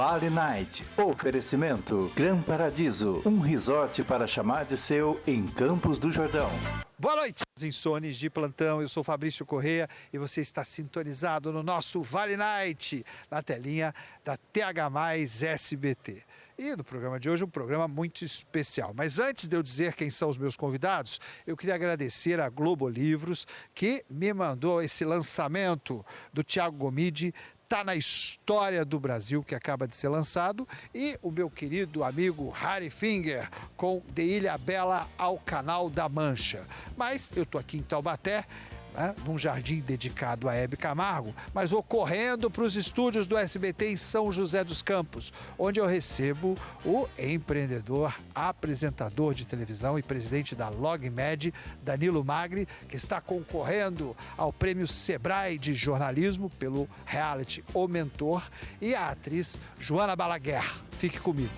Vale Night. Oferecimento Gran Paradiso, um resort para chamar de seu em Campos do Jordão. Boa noite, insones de plantão. Eu sou Fabrício Corrêa e você está sintonizado no nosso Vale Night, na telinha da TH+ SBT. E no programa de hoje, um programa muito especial. Mas antes de eu dizer quem são os meus convidados, eu queria agradecer a Globo Livros, que me mandou esse lançamento do Thiago Gomide, Tá na História do Brasil, que acaba de ser lançado, e o meu querido amigo Harry Finger, com De Ilhabela ao Canal da Mancha. Mas eu tô aqui em Taubaté, num jardim dedicado a Hebe Camargo, mas vou correndo para os estúdios do SBT em São José dos Campos, onde eu recebo o empreendedor, apresentador de televisão e presidente da LogMed, Danilo Magri, que está concorrendo ao prêmio Sebrae de jornalismo pelo reality O Mentor, e a atriz Joana Balaguer. Fique comigo.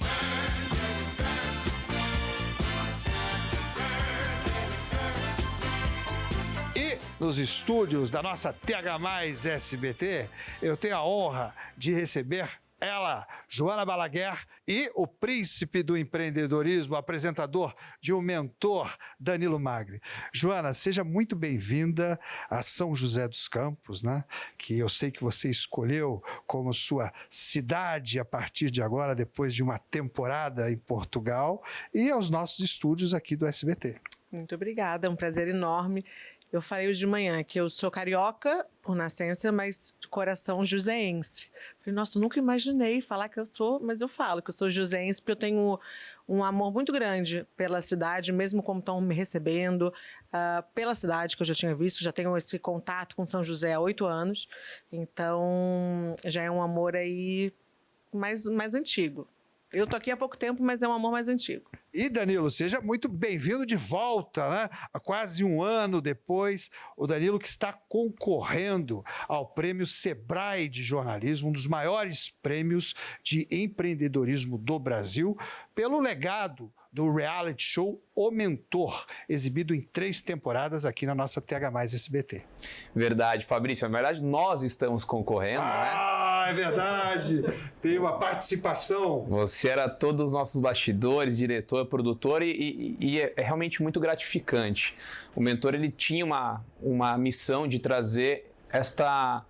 Nos estúdios da nossa TH+ SBT, eu tenho a honra de receber ela, Joana Balaguer, e o príncipe do empreendedorismo, apresentador de O Mentor, Danilo Magri. Joana, seja muito bem-vinda a São José dos Campos, né? Que eu sei que você escolheu como sua cidade a partir de agora, depois de uma temporada em Portugal, e aos nossos estúdios aqui do SBT. Muito obrigada, é um prazer enorme. Eu falei hoje de manhã que eu sou carioca por nascença, mas de coração joseense. Falei, nossa, nunca imaginei falar que eu sou, mas eu falo que eu sou joseense, porque eu tenho um amor muito grande pela cidade, mesmo como estão me recebendo, pela cidade que eu já tinha visto, já tenho esse contato com São José há 8 anos, então já é um amor aí mais antigo. Eu tô aqui há pouco tempo, mas é um amor mais antigo. E Danilo, seja muito bem-vindo de volta, né? Há quase um ano depois, o Danilo que está concorrendo ao prêmio Sebrae de jornalismo, um dos maiores prêmios de empreendedorismo do Brasil, pelo legado do reality show O Mentor, exibido em 3 temporadas aqui na nossa TH+ SBT. Verdade, Fabrício. Na verdade, nós estamos concorrendo, né? É verdade! Tem uma participação. Você era todos os nossos bastidores, diretor, produtor, e é realmente muito gratificante. O Mentor, ele tinha uma missão de trazer esta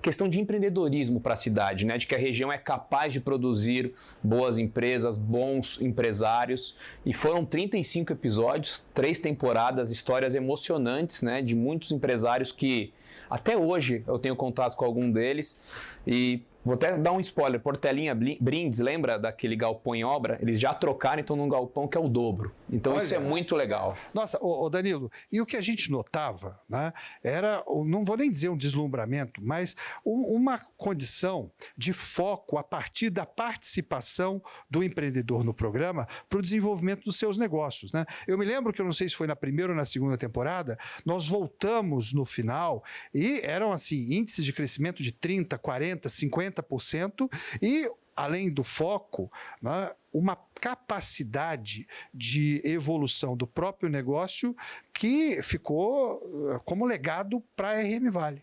questão de empreendedorismo para a cidade, né? De que a região é capaz de produzir boas empresas, bons empresários. E foram 35 episódios, 3 temporadas, histórias emocionantes, né? De muitos empresários que até hoje eu tenho contato com algum deles. E vou até dar um spoiler, Portelinha Brindes, lembra daquele galpão em obra? Eles já trocaram, então, num galpão que é o dobro. Então, olha, isso é muito legal. Nossa, ô Danilo, e o que a gente notava, né, era, não vou nem dizer um deslumbramento, mas uma condição de foco a partir da participação do empreendedor no programa para o desenvolvimento dos seus negócios, né? Eu me lembro que, eu não sei se foi na primeira ou na segunda temporada, nós voltamos no final e eram, assim, índices de crescimento de 30%, 40%, 50%, e, além do foco, né, uma capacidade de evolução do próprio negócio que ficou como legado para a RM Vale.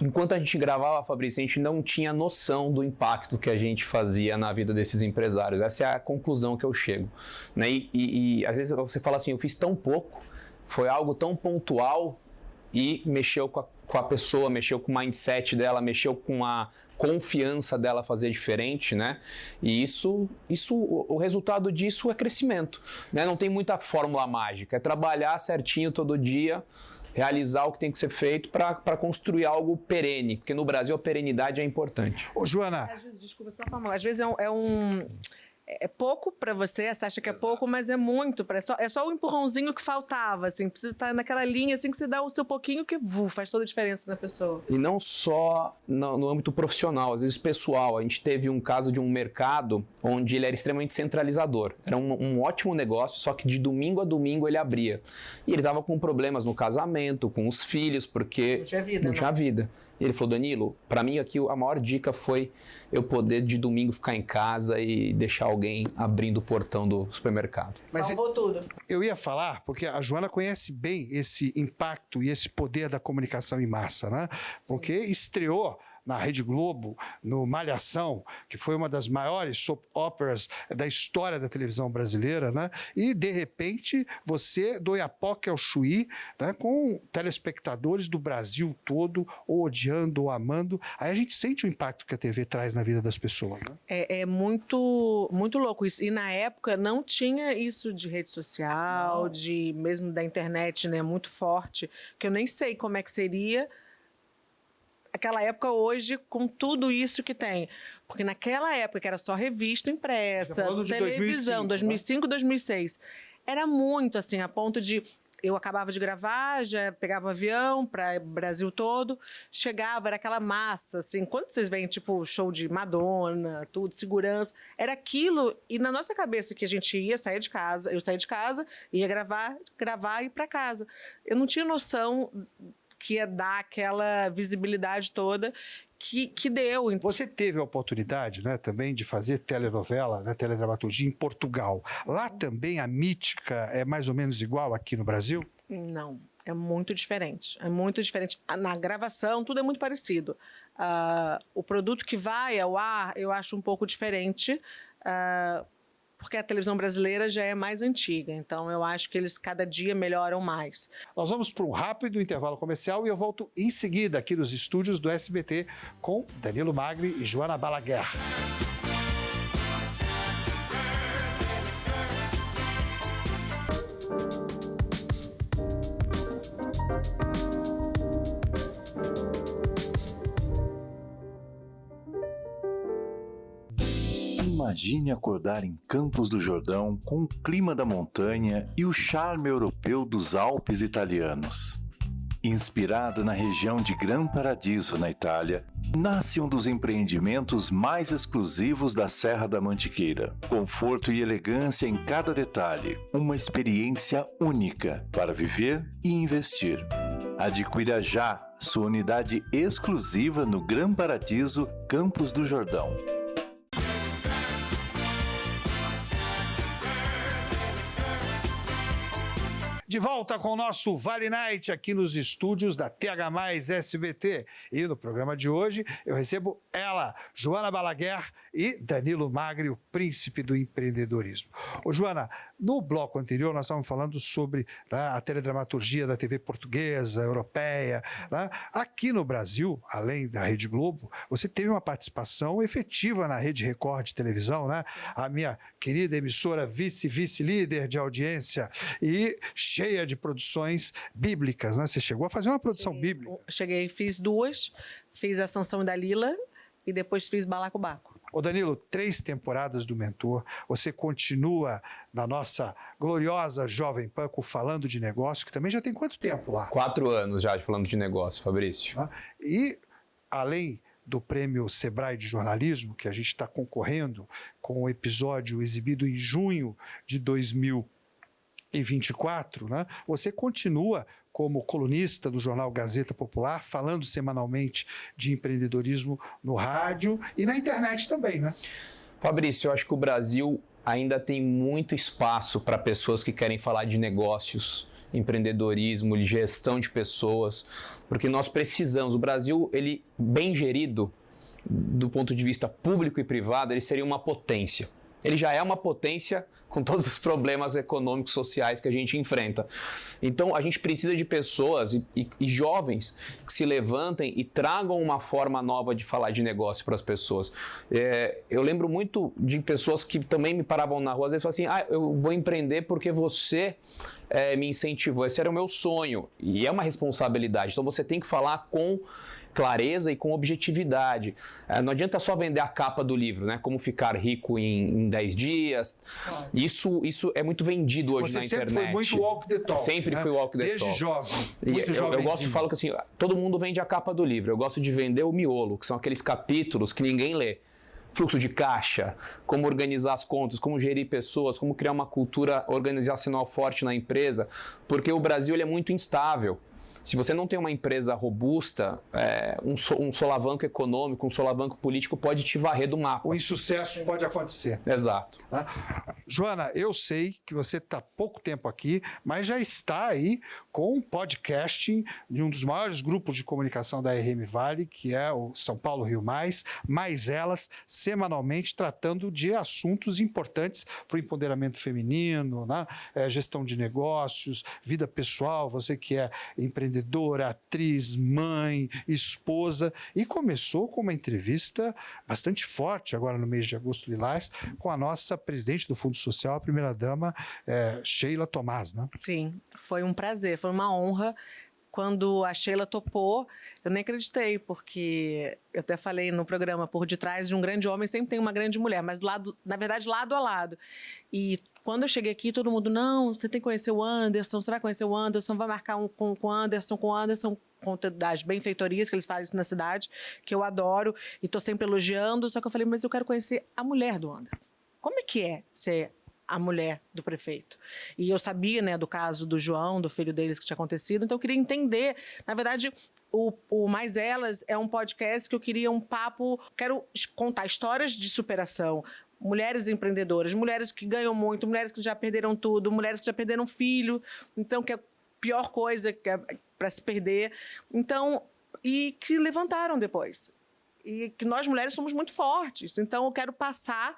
Enquanto a gente gravava, Fabrício, a gente não tinha noção do impacto que a gente fazia na vida desses empresários. Essa é a conclusão que eu chego, né? E às vezes você fala assim, eu fiz tão pouco, foi algo tão pontual, e mexeu com a pessoa, mexeu com o mindset dela, mexeu com a confiança dela fazer diferente, né? E o resultado disso é crescimento, né? Não tem muita fórmula mágica, é trabalhar certinho todo dia, realizar o que tem que ser feito para construir algo perene, porque no Brasil a perenidade é importante. Ô, Joana... Às vezes, desculpa, só falar, às vezes é pouco para você acha que é pouco, mas é muito. É só o empurrãozinho que faltava, assim, precisa estar naquela linha, assim, que você dá o seu pouquinho que faz toda a diferença na pessoa. E não só no âmbito profissional, às vezes pessoal. A gente teve um caso de um mercado onde ele era extremamente centralizador. Era um ótimo negócio, só que de domingo a domingo ele abria. E ele estava com problemas no casamento, com os filhos, porque não tinha vida. E ele falou, Danilo, para mim aqui a maior dica foi eu poder de domingo ficar em casa e deixar alguém abrindo o portão do supermercado. Mas salvou tudo. Eu ia falar, porque a Joana conhece bem esse impacto e esse poder da comunicação em massa, né? Porque estreou na Rede Globo, no Malhação, que foi uma das maiores soap operas da história da televisão brasileira, né? E, de repente, você do Iapoque ao Chuí, né? Com telespectadores do Brasil todo, ou odiando ou amando. Aí a gente sente o impacto que a TV traz na vida das pessoas, né? É muito, muito louco isso. E na época não tinha isso de rede social, mesmo da internet, né, muito forte, que eu nem sei como é que seria aquela época hoje com tudo isso que tem. Porque naquela época, que era só revista impressa, televisão, 2005, 2006, era muito assim, a ponto de... Eu acabava de gravar, já pegava um avião para o Brasil todo, chegava, era aquela massa, assim, quando vocês veem, tipo, show de Madonna, tudo, segurança, era aquilo, e na nossa cabeça que a gente ia sair de casa, eu saía de casa, ia gravar e ir para casa. Eu não tinha noção que ia dar aquela visibilidade toda que deu. Você teve a oportunidade, né, também de fazer telenovela, né, teledramaturgia em Portugal. Lá também a mítica é mais ou menos igual aqui no Brasil? Não, é muito diferente. É muito diferente. Na gravação, tudo é muito parecido. O produto que vai ao ar, eu acho um pouco diferente, porque a televisão brasileira já é mais antiga, então eu acho que eles cada dia melhoram mais. Nós vamos para um rápido intervalo comercial e eu volto em seguida aqui nos estúdios do SBT com Danilo Magri e Joana Balaguer. Imagine acordar em Campos do Jordão com o clima da montanha e o charme europeu dos Alpes italianos. Inspirado na região de Gran Paradiso, na Itália, nasce um dos empreendimentos mais exclusivos da Serra da Mantiqueira. Conforto e elegância em cada detalhe, uma experiência única para viver e investir. Adquira já sua unidade exclusiva no Gran Paradiso, Campos do Jordão. De volta com o nosso Vale Night aqui nos estúdios da TH+ SBT. E no programa de hoje eu recebo ela, Joana Balaguer e Danilo Magri, o príncipe do empreendedorismo. Ô Joana, no bloco anterior nós estávamos falando sobre, né, a teledramaturgia da TV portuguesa, europeia. Né? Aqui no Brasil, além da Rede Globo, você teve uma participação efetiva na Rede Record de televisão, né? A minha querida emissora vice-líder de audiência e cheia de produções bíblicas, né? Você chegou a fazer uma produção bíblica? Cheguei, fiz 2, fiz a Sansão e Dalila e depois fiz Balacobaco. Ô Danilo, 3 temporadas do Mentor, você continua na nossa gloriosa Jovem Pan Falando de Negócio, que também já tem quanto tempo lá? 4 anos já de Falando de Negócio, Fabrício. E, além do prêmio Sebrae de Jornalismo, que a gente está concorrendo com o episódio exibido em junho de 2024, né? Você continua como colunista do jornal Gazeta Popular, falando semanalmente de empreendedorismo no rádio e na internet também, né? Fabrício, eu acho que o Brasil ainda tem muito espaço para pessoas que querem falar de negócios, empreendedorismo, de gestão de pessoas, porque nós precisamos. O Brasil, ele bem gerido, do ponto de vista público e privado, ele seria uma potência. Ele já é uma potência com todos os problemas econômicos, sociais que a gente enfrenta. Então, a gente precisa de pessoas e jovens que se levantem e tragam uma forma nova de falar de negócio para as pessoas. Eu lembro muito de pessoas que também me paravam na rua, às vezes falavam assim, eu vou empreender porque você me incentivou, esse era o meu sonho. E é uma responsabilidade, então você tem que falar com clareza e com objetividade. Não adianta só vender a capa do livro, né? Como ficar rico em 10 dias. Claro. Isso é muito vendido hoje na internet. Você sempre foi muito walk the talk. Sempre fui walk the talk. Desde jovem. Eu gosto de falar que assim, todo mundo vende a capa do livro. Eu gosto de vender o miolo, que são aqueles capítulos que ninguém lê. Fluxo de caixa, como organizar as contas, como gerir pessoas, como criar uma cultura organizacional forte na empresa, porque o Brasil ele é muito instável. se você não tem uma empresa robusta, um solavanco econômico, um solavanco político pode te varrer do mapa. O insucesso pode acontecer. Exato. Joana, eu sei que você está há pouco tempo aqui, mas já está aí com um podcasting de um dos maiores grupos de comunicação da RM Vale, que é o São Paulo Rio Mais Elas, semanalmente tratando de assuntos importantes para o empoderamento feminino, né? Gestão de negócios, vida pessoal, você que é empreendedora, atriz, mãe, esposa, e começou com uma entrevista bastante forte agora no mês de agosto lilás com a nossa presidente do Fundo Social, a primeira-dama, Sheila Tomás, né? Sim, foi um prazer, foi uma honra. Quando a Sheila topou, eu nem acreditei, porque eu até falei no programa, por detrás de um grande homem sempre tem uma grande mulher, mas na verdade lado a lado. E quando eu cheguei aqui, todo mundo, não, você tem que conhecer o Anderson, você vai conhecer o Anderson, vai marcar com o Anderson, conta das benfeitorias que eles fazem na cidade, que eu adoro e estou sempre elogiando, só que eu falei, mas eu quero conhecer a mulher do Anderson. Como é que é ser a mulher do prefeito? E eu sabia, né, do caso do João, do filho deles que tinha acontecido, então eu queria entender. Na verdade, o Mais Elas é um podcast que eu queria um papo, quero contar histórias de superação, mulheres empreendedoras, mulheres que ganham muito, mulheres que já perderam tudo, mulheres que já perderam filho, então que é a pior coisa que é para se perder, então, e que levantaram depois. E que nós mulheres somos muito fortes. Então, eu quero passar,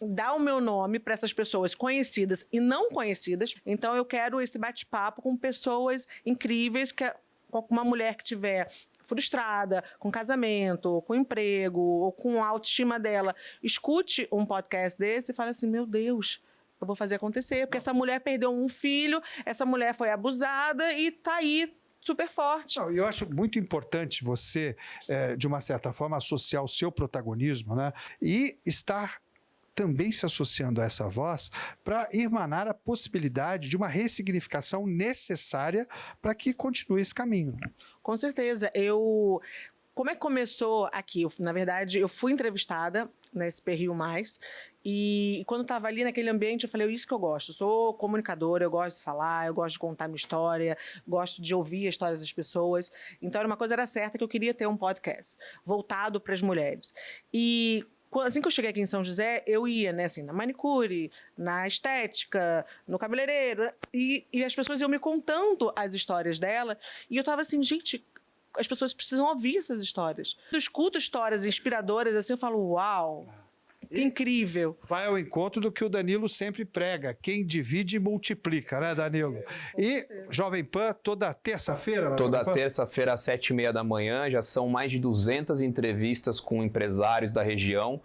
dar o meu nome para essas pessoas conhecidas e não conhecidas. Então, eu quero esse bate-papo com pessoas incríveis, com uma mulher que tiver frustrada, com casamento, com emprego, ou com a autoestima dela, escute um podcast desse e fale assim, meu Deus, eu vou fazer acontecer. Porque essa mulher perdeu um filho, essa mulher foi abusada e está aí, super forte. Não, eu acho muito importante você, de uma certa forma, associar o seu protagonismo, né? E estar também se associando a essa voz para irmanar a possibilidade de uma ressignificação necessária para que continue esse caminho. Com certeza. Como é que começou aqui? Na verdade, eu fui entrevistada na SP Rio Mais, e quando estava ali naquele ambiente, eu falei, é isso que eu gosto. Eu sou comunicadora, eu gosto de falar, eu gosto de contar minha história, gosto de ouvir a história das pessoas. Então, uma coisa era certa, que eu queria ter um podcast voltado para as mulheres. E assim que eu cheguei aqui em São José, eu ia, né, assim, na manicure, na estética, no cabeleireiro, e as pessoas iam me contando as histórias dela, e eu estava assim, gente, as pessoas precisam ouvir essas histórias. Eu escuto histórias inspiradoras, assim, eu falo, uau, que incrível. Vai ao encontro do que o Danilo sempre prega, quem divide multiplica, né, Danilo? E Jovem Pan, toda terça-feira? Toda terça-feira às 7h30 da manhã, já são mais de 200 entrevistas com empresários da região,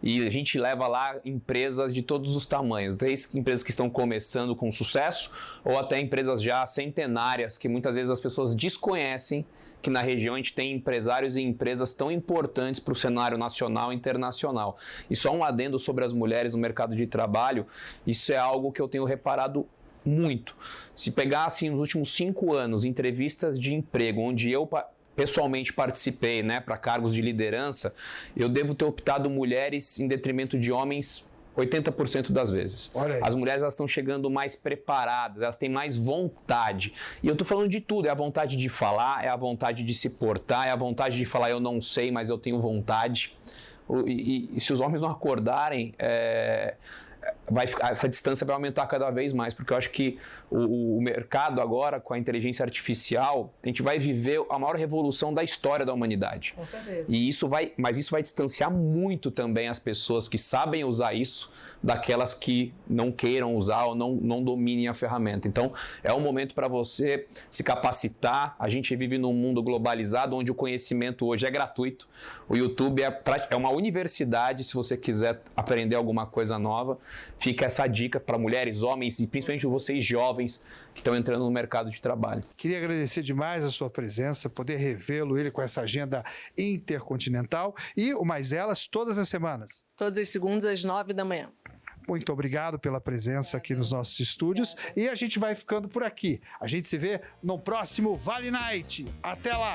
e a gente leva lá empresas de todos os tamanhos, desde empresas que estão começando com sucesso, ou até empresas já centenárias, que muitas vezes as pessoas desconhecem que na região a gente tem empresários e empresas tão importantes para o cenário nacional e internacional. E só um adendo sobre as mulheres no mercado de trabalho, isso é algo que eu tenho reparado muito. Se pegar assim, nos últimos 5 anos, entrevistas de emprego, onde eu pessoalmente participei, né, para cargos de liderança, eu devo ter optado mulheres em detrimento de homens 80% das vezes. As mulheres elas estão chegando mais preparadas, elas têm mais vontade. E eu estou falando de tudo, é a vontade de falar, é a vontade de se portar, é a vontade de falar eu não sei, mas eu tenho vontade. E se os homens não acordarem, essa distância vai aumentar cada vez mais, porque eu acho que o mercado agora, com a inteligência artificial, a gente vai viver a maior revolução da história da humanidade. Com certeza. Mas isso vai distanciar muito também as pessoas que sabem usar isso daquelas que não queiram usar ou não dominem a ferramenta. Então, é um momento para você se capacitar. A gente vive num mundo globalizado onde o conhecimento hoje é gratuito. O YouTube é uma universidade, se você quiser aprender alguma coisa nova. Fica essa dica para mulheres, homens e principalmente vocês jovens que estão entrando no mercado de trabalho. Queria agradecer demais a sua presença, poder revê-lo, ele com essa agenda intercontinental e o Mais Elas todas as semanas. Todas as segundas às 9 da manhã. Muito obrigado pela presença aqui nos nossos estúdios e a gente vai ficando por aqui. A gente se vê no próximo Vale Night. Até lá!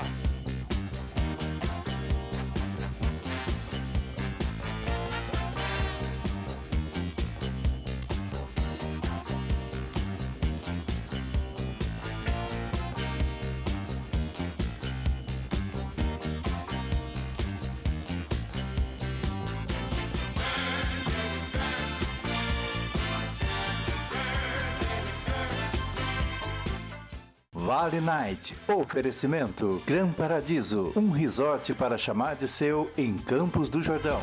Vale Night. Oferecimento Gran Paradiso, um resort para chamar de seu em Campos do Jordão.